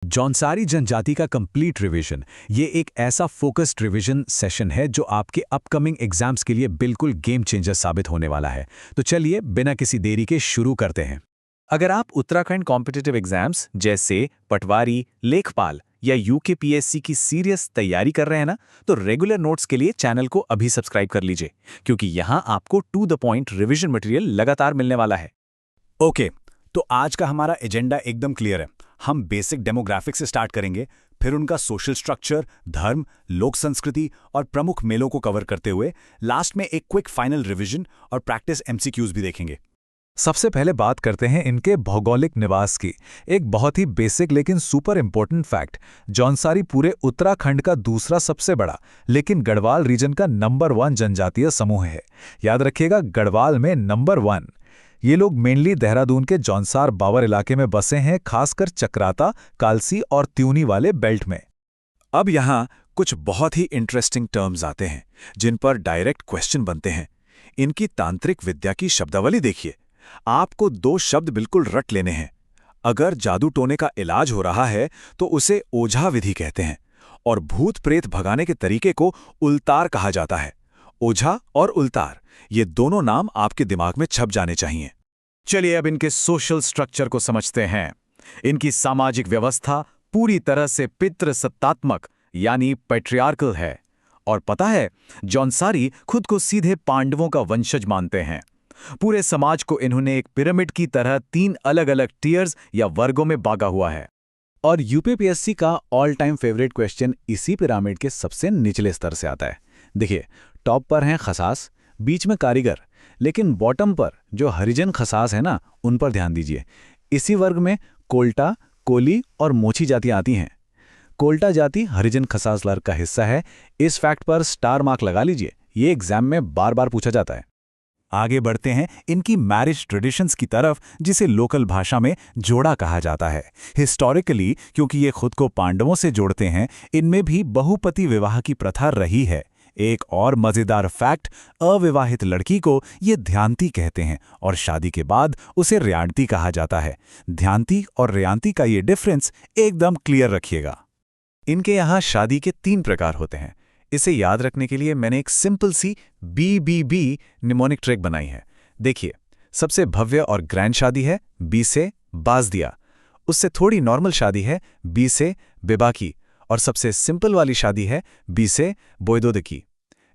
जौनसारी जनजाति का complete revision ये एक ऐसा फोकस्ड रिवीजन सेशन है जो आपके अपकमिंग एग्जाम्स के लिए बिल्कुल गेम चेंजर साबित होने वाला है। तो चलिए बिना किसी देरी के शुरू करते हैं। अगर आप उत्तराखंड कॉम्पिटिटिव एग्जाम्स जैसे पटवारी, लेखपाल या यूकेपीएससी की सीरियस तैयारी कर रहे हैं ना, तो रेगुलर नोट्स के लिए चैनल को अभी सब्सक्राइब कर लीजिए, क्योंकि यहाँ आपको to the point revision material लगातार मिलने वाला है। ओके, तो आज का हमारा एजेंडा एकदम क्लियर है। हम बेसिक डेमोग्राफिक्स से स्टार्ट करेंगे, फिर उनका सोशल स्ट्रक्चर, धर्म, लोक संस्कृति और प्रमुख मेलों को कवर करते हुए लास्ट में एक क्विक फाइनल रिवीजन और प्रैक्टिस एमसीक्यूज भी देखेंगे। सबसे पहले बात करते हैं इनके भौगोलिक निवास की। एक बहुत ही बेसिक लेकिन सुपर इंपॉर्टेंट फैक्ट, जौनसारी पूरे उत्तराखंड का दूसरा सबसे बड़ा लेकिन गढ़वाल रीजन का नंबर 1 जनजातीय समूह है। याद रखिएगा, गढ़वाल में नंबर 1। ये लोग मेनली देहरादून के जौनसार बावर इलाके में बसे हैं, खासकर चक्राता, कालसी और त्यूनी वाले बेल्ट में। अब यहाँ कुछ बहुत ही इंटरेस्टिंग टर्म्स आते हैं जिन पर डायरेक्ट क्वेश्चन बनते हैं। इनकी तांत्रिक विद्या की शब्दावली देखिए। आपको 2 शब्द बिल्कुल रट लेने हैं। अगर जादू टोने का इलाज हो रहा है तो उसे ओझा विधि कहते हैं, और भूत प्रेत भगाने के तरीके को उल्तार कहा जाता है। ओझा और उल्तार, ये दोनों नाम आपके दिमाग में छप जाने चाहिए। चलिए अब इनके सोशल स्ट्रक्चर को समझते हैं। इनकी सामाजिक व्यवस्था पूरी तरह से पितृसत्तात्मक यानी पैट्रियार्कल है। और पता है, जौनसारी खुद को सीधे पांडवों का वंशज मानते हैं। पूरे समाज को इन्होंने एक पिरामिड की तरह 3 अलग-अलग टियर्स या वर्गों में बांटा हुआ है। और यूपीपीएससी का ऑल टाइम फेवरेट क्वेश्चन इसी पिरामिड के सबसे निचले स्तर से आता है। देखिए, टॉप पर हैं खसास, बीच में कारीगर, लेकिन बॉटम पर जो हरिजन खसास है ना, उन पर ध्यान दीजिए। इसी वर्ग में कोल्टा, कोली और मोची जातियां आती हैं। कोल्टा जाति हरिजन खसास वर्ग का हिस्सा है। इस फैक्ट पर स्टार मार्क लगा लीजिए, ये एग्जाम में बार बार पूछा जाता है। आगे बढ़ते हैं इनकी मैरिज ट्रेडिशंस की तरफ, जिसे लोकल भाषा में जोड़ा कहा जाता है। हिस्टोरिकली, क्योंकि ये खुद को पांडवों से जोड़ते हैं, इनमें भी बहुपति विवाह की प्रथा रही है। एक और मजेदार फैक्ट, अविवाहित लड़की को ये ध्यांती कहते हैं और शादी के बाद उसे रेयांती कहा जाता है। ध्यांती और रेयांती का ये डिफरेंस एकदम क्लियर रखिएगा। इनके यहाँ शादी के 3 प्रकार होते हैं। इसे याद रखने के लिए मैंने एक सिंपल सी BBB निमोनिक ट्रिक बनाई है। देखिए, सबसे भव्य और ग्रैंड शादी है B से बाज़दिया, उससे थोड़ी नॉर्मल शादी है B से बेबाकी, और सबसे सिंपल वाली शादी है B से बोयदोदकी।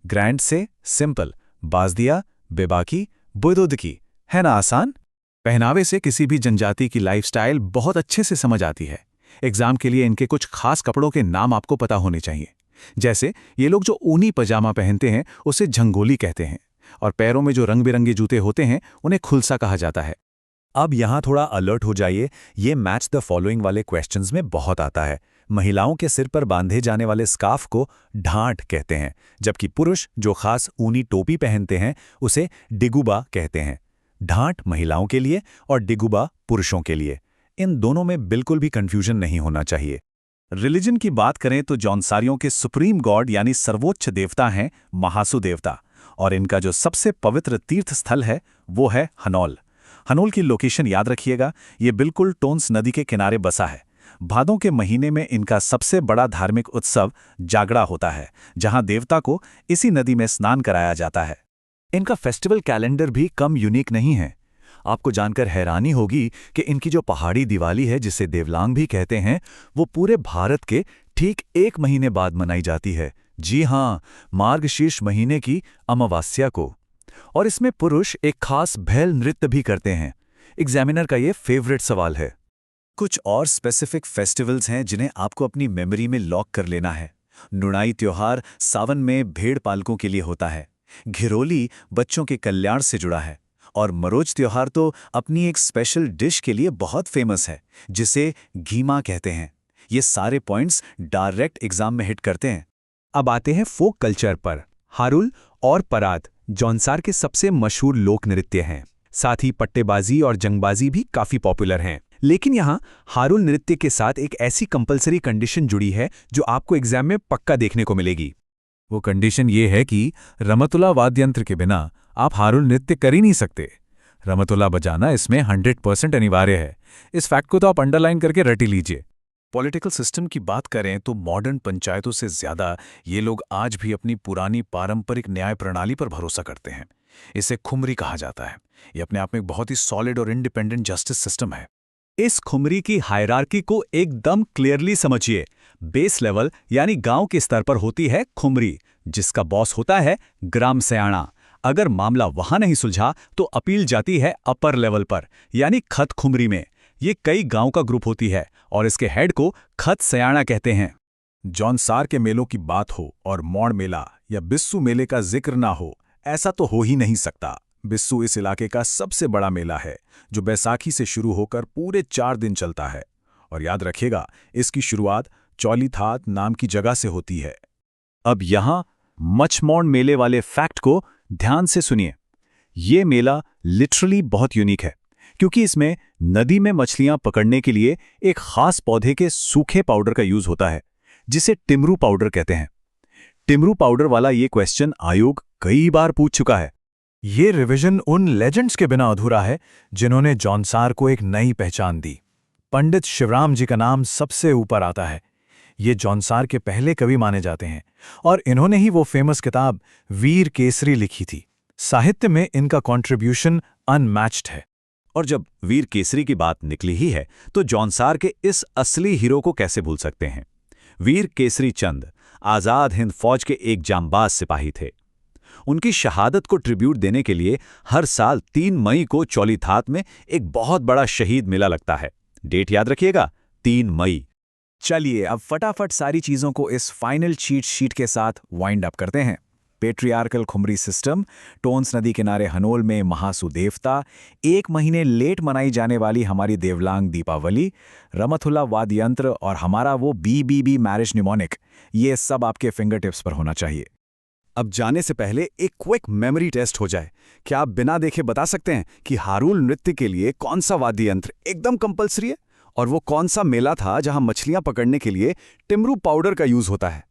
ग्रैंड से सिंपल, बाज़दिया, बेबाकी, बोयदोदकी। है ना आसान? पहनावे से किसी भी जनजाति की लाइफस्टाइल बहुत अच्छे से समझ आती है। एग्जाम के लिए इनके कुछ खास कपड़ों के नाम आपको पता होने चाहिए। जैसे ये लोग जो ऊनी पजामा पहनते हैं उसे झंगोली कहते हैं, और पैरों में जो रंग बिरंगे जूते होते हैं उन्हें खुलसा कहा जाता है। अब यहाँ थोड़ा अलर्ट हो जाइए, ये मैच द फॉलोइंग वाले क्वेश्चंस में बहुत आता है। महिलाओं के सिर पर बांधे जाने वाले स्कार्फ को ढांट कहते हैं, जबकि पुरुष जो खास ऊनी टोपी पहनते हैं उसे डिगुबा कहते हैं। ढांट महिलाओं के लिए और डिगुबा पुरुषों के लिए। इन दोनों में बिल्कुल भी कंफ्यूजन नहीं होना चाहिए। रिलीजन की बात करें तो जौनसारियों के सुप्रीम गॉड यानी सर्वोच्च देवता हैं महासु देवता, और इनका जो सबसे पवित्र तीर्थ स्थल है वो है हनौल। हनौल की लोकेशन याद रखिएगा, ये बिल्कुल टोंस नदी के किनारे बसा है। भादों के महीने में इनका सबसे बड़ा धार्मिक उत्सव जागड़ा होता है, जहां देवता को इसी नदी में स्नान कराया जाता है। इनका फेस्टिवल कैलेंडर भी कम यूनिक नहीं है। आपको जानकर हैरानी होगी कि इनकी जो पहाड़ी दिवाली है, जिसे देवलांग भी कहते हैं, वो पूरे भारत के ठीक 1 महीने बाद मनाई जाती है। जी हाँ, मार्गशीर्ष महीने की अमावस्या को। और इसमें पुरुष एक खास भैल नृत्य भी करते हैं। एग्जामिनर का ये फेवरेट सवाल है। कुछ और स्पेसिफिक फेस्टिवल्स हैं जिन्हें आपको अपनी मेमोरी में लॉक कर लेना है। नुणाई त्योहार सावन में भेड़ पालकों के लिए होता है। घिरोली बच्चों के कल्याण से जुड़ा है। और मरोज त्योहार तो अपनी एक स्पेशल डिश के लिए बहुत फेमस है, जिसे घीमा कहते हैं। ये सारे पॉइंट्स डायरेक्ट एग्जाम में हिट करते हैं। अब आते हैं फोक कल्चर पर। हारुल और परात जौनसार के सबसे मशहूर लोक नृत्य हैं। साथ ही पट्टेबाजी और जंगबाजी भी काफी पॉपुलर हैं। लेकिन यहाँ हारुल नृत्य के साथ एक ऐसी कंपलसरी कंडीशन जुड़ी है जो आपको एग्जाम में पक्का देखने को मिलेगी। वो कंडीशन ये है कि रमतुला वाद्यंत्र के बिना आप हारुल नृत्य कर ही नहीं सकते। रमतुला बजाना इसमें 100% अनिवार्य है। इस फैक्ट को तो आप अंडरलाइन करके रट ही लीजिए। पॉलिटिकल सिस्टम की बात करें तो मॉडर्न पंचायतों से ज्यादा ये लोग आज भी अपनी पुरानी पारंपरिक न्याय प्रणाली पर भरोसा करते हैं। इसे खुमरी कहा जाता है। ये अपने आप में एक बहुत ही सॉलिड और इंडिपेंडेंट जस्टिस सिस्टम है। इस खुमरी की हायरार्की को एकदम क्लियरली समझिए। बेस लेवल यानी गांव के स्तर पर होती है खुमरी, जिसका बॉस होता है ग्राम सयाणा। अगर मामला वहां नहीं सुलझा तो अपील जाती है अपर लेवल पर यानी खत खुमरी में। ये कई गांव का ग्रुप होती है और इसके हेड को खत सयाणा कहते हैं। जौनसार के मेलों की बात हो और मौड़ मेला या बिस्सू मेले का जिक्र ना हो, ऐसा तो हो ही नहीं सकता। बिस्सू इस इलाके का सबसे बड़ा मेला है, जो बैसाखी से शुरू होकर पूरे 4 दिन चलता है। और याद रखिएगा, इसकी शुरुआत चौलीथात नाम की जगह से होती है। अब यहाँ मछमौड़ मेले वाले फैक्ट को ध्यान से सुनिए। ये मेला लिटरली बहुत यूनिक है, क्योंकि इसमें नदी में मछलियां पकड़ने के लिए एक खास पौधे के सूखे पाउडर का यूज होता है, जिसे टिमरू पाउडर कहते हैं। टिमरू पाउडर वाला ये क्वेश्चन आयोग कई बार पूछ चुका है। ये रिवीजन उन लेजेंड्स के बिना अधूरा है जिन्होंने जौनसार को एक नई पहचान दी। पंडित शिवराम जी का नाम सबसे ऊपर आता है। ये जौनसार के पहले कवि माने जाते हैं और इन्होंने ही वो फेमस किताब वीर केसरी लिखी थी। साहित्य में इनका कंट्रीब्यूशन अनमैच्ड है। और जब वीर केसरी की बात निकली ही है तो जौनसार के इस असली हीरो को कैसे भूल सकते हैं। वीर केसरी चंद आजाद हिंद फौज के एक जांबाज सिपाही थे। उनकी शहादत को ट्रिब्यूट देने के लिए हर साल 3 मई को चौलीथात में एक बहुत बड़ा शहीद मेला लगता है। डेट याद रखिएगा, 3 मई। चलिए अब फटाफट सारी चीजों को इस फाइनल चीट शीट के साथ वाइंड अप करते हैं। पेट्रियार्कल खुमरी सिस्टम, टोन्स नदी किनारे हनोल में महासु देवता, 1 महीने लेट मनाई जाने वाली हमारी देवलांग दीपावली, रमथुल्ला वाद्य यंत्र और हमारा वो BBB मैरिज निमोनिक, ये सब आपके फिंगर टिप्स पर होना चाहिए। अब जाने से पहले एक क्विक मेमोरी टेस्ट हो जाए। क्या आप बिना देखे बता सकते हैं कि हारूल नृत्य के लिए कौन सा वाद्य यंत्र एकदम कंपलसरी है, और वो कौन सा मेला था जहां मछलियां पकड़ने के लिए टिमरू पाउडर का यूज होता है?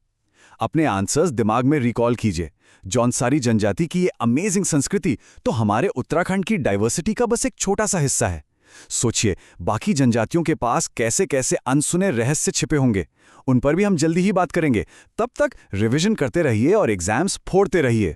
अपने आंसर्स दिमाग में रिकॉल कीजिए। जौनसारी जनजाति की ये अमेजिंग संस्कृति तो हमारे उत्तराखंड की डाइवर्सिटी का बस एक छोटा सा हिस्सा है। सोचिए, बाकी जनजातियों के पास कैसे कैसे अनसुने रहस्य छिपे होंगे। उन पर भी हम जल्दी ही बात करेंगे। तब तक रिवीजन करते रहिए और एग्जाम्स फोड़ते रहिए।